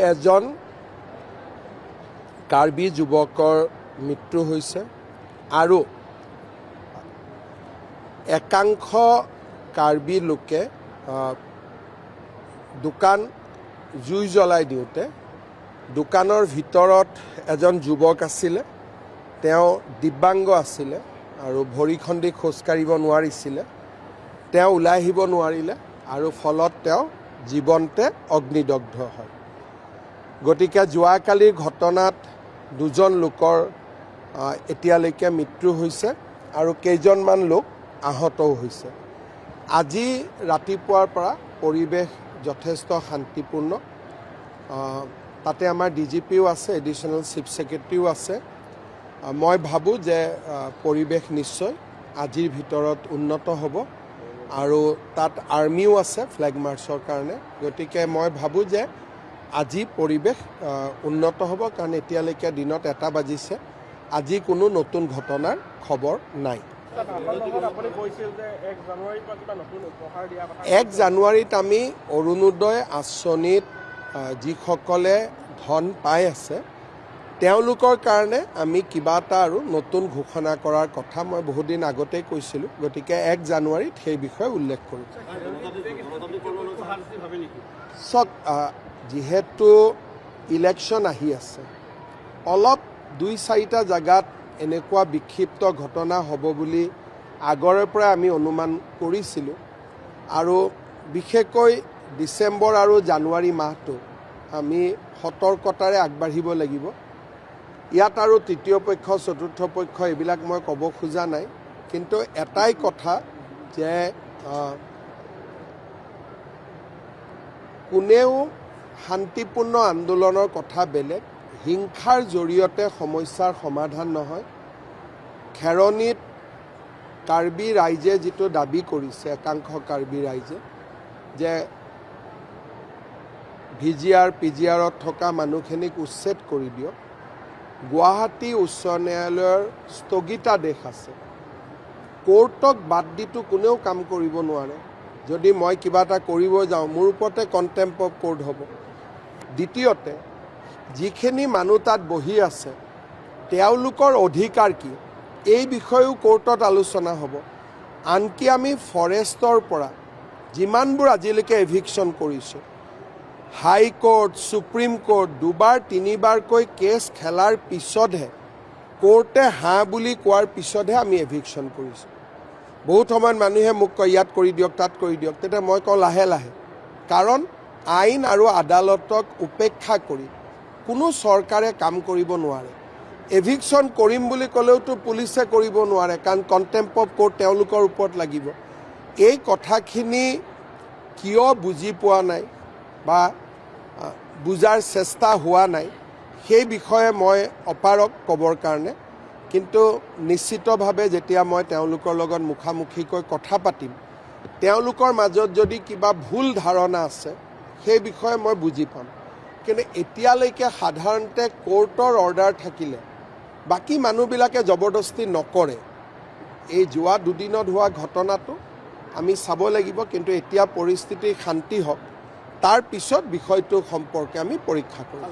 এজন কাৰ্বি যুৱকৰ মৃত্যু হৈছে আৰু একাংশ কাৰ্বি লোকে দোকান জুই জ্বলাই দিওঁতে দোকানৰ ভিতৰত এজন যুৱক আছিলে। তেওঁ দিব্যাংগ আছিলে আৰু ভৰিখন দি খোজকাঢ়িব নোৱাৰিছিলে। তেওঁ ওলাই আহিব নোৱাৰিলে আৰু ফলত তেওঁ জীৱনতে অগ্নিদগ্ধ হয়। গতিকে যোৱাকালিৰ ঘটনাত দুজন লোকৰ এতিয়ালৈকে মৃত্যু হৈছে আৰু কেইজনমান লোক আহতও হৈছে। আজি ৰাতিপুৱাৰ পৰা পৰিৱেশ যথেষ্ট শান্তিপূৰ্ণ। তাতে আমাৰ ডিজিপিও আছে, এডিশ্যনেল চিফ ছেক্ৰেটাৰীও আছে। মই ভাবোঁ যে পৰিৱেশ নিশ্চয় আজিৰ ভিতৰত উন্নত হ'ব আৰু তাত আৰ্মিও আছে ফ্লেগ মাৰ্চৰ কাৰণে। গতিকে মই ভাবোঁ যে আজি পৰিৱেশ উন্নত হ'ব, কাৰণ এতিয়ালৈকে দিনত 1টা বাজিছে। আজি কোনো নতুন ঘটনাৰ খবৰ নাই। 1 জানুৱাৰীত আমি অৰুণোদয় আঁচনিত যিসকলে ধন পাই আছে তেওঁলোকৰ কাৰণে আমি কিবা এটা আৰু নতুন ঘোষণা কৰাৰ কথা মই বহুদিন আগতেই কৈছিলোঁ। গতিকে 1 জানুৱাৰীত সেই বিষয়ে উল্লেখ কৰোঁ। চাওক, যিহেতু ইলেকশ্যন আহি আছে, অলপ 2-4টা জেগাত এনেকুৱা বিক্ষিপ্ত ঘটনা হ'ব বুলি আগৰে পৰা আমি অনুমান কৰিছিলোঁ আৰু বিশেষকৈ ডিচেম্বৰ আৰু জানুৱাৰী মাহটো আমি সতৰ্কতাৰে আগবাঢ়িব লাগিব। ইয়াত আৰু তৃতীয় পক্ষ, চতুৰ্থ পক্ষ এইবিলাক মই ক'ব খোজা নাই, কিন্তু এটাই কথা যে কোনেও শান্তিপূৰ্ণ আন্দোলনৰ কথা বেলেগ, হিংসাৰ জৰিয়তে সমস্যাৰ সমাধান নহয়। খেৰণীত কাৰ্বি ৰাইজে যিটো দাবী কৰিছে, একাংশ কাৰ্বি ৰাইজে, যে VGR PGRত থকা মানুহখিনিক উচ্ছেদ কৰি দিয়ক। গুৱাহাটী উচ্চ ন্যায়ালয়ৰ স্থগিতাদেশ আছে। কোৰ্টক বাদ দিটো কোনেও কাম কৰিব নোৱাৰে। যদি মই কিবা এটা কৰিব যাওঁ, মোৰ ওপৰতে কণ্টেম্প অফ কোৰ্ট হ'ব। দ্বিতীয়তে, যিখিনি মানুহ তাত বহি আছে তেওঁলোকৰ অধিকাৰ কি, এই বিষয়েও কোৰ্টত আলোচনা হ'ব। আনকি আমি ফৰেষ্টৰ পৰা যিমানবোৰ আজিলৈকে এভিকশ্যন কৰিছোঁ, হাইকোৰ্ট, সুপ্ৰিম কোৰ্ট 2-3বাৰকৈ কেছ খেলাৰ পিছতহে, কোৰ্টে হাঁ বুলি কোৱাৰ পিছতহে আমি এভিকশ্যন কৰিছোঁ। বহুত সময়ত মানুহে মোক কয় ইয়াত কৰি দিয়ক, তাত কৰি দিয়ক। তেতিয়া মই কওঁ লাহে লাহে, কাৰণ আইন আৰু আদালতক উপেক্ষা কৰি কোনো চৰকাৰে কাম কৰিব নোৱাৰে। এভিকশ্যন কৰিম বুলি ক'লেওতো পুলিচে কৰিব নোৱাৰে, কাৰণ কণ্টেম্প অফ কোৰ্ট তেওঁলোকৰ ওপৰত লাগিব। এই কথাখিনি কিয় বুজি পোৱা নাই বা বুজাৰ চেষ্টা হোৱা নাই, সেই বিষয়ে মই অপাৰক ক'বৰ কাৰণে। কিন্তু নিশ্চিতভাৱে যেতিয়া মই তেওঁলোকৰ লগত মুখামুখিকৈ কথা পাতিম, তেওঁলোকৰ মাজত যদি কিবা ভুল ধাৰণা আছে সেই বিষয়ে মই বুজি পাম। কিন্তু এতিয়ালৈকে সাধাৰণতে কোৰ্টৰ অৰ্ডাৰ থাকিলে বাকী মানুহবিলাকে জবৰদস্তি নকৰে। এই যোৱা 2 দিনত হোৱা ঘটনাটো আমি চাব লাগিব, কিন্তু এতিয়া পৰিস্থিতি শান্তি হওক, তাৰ পিছত বিষয়টো সম্পৰ্কে আমি পৰীক্ষা কৰিম।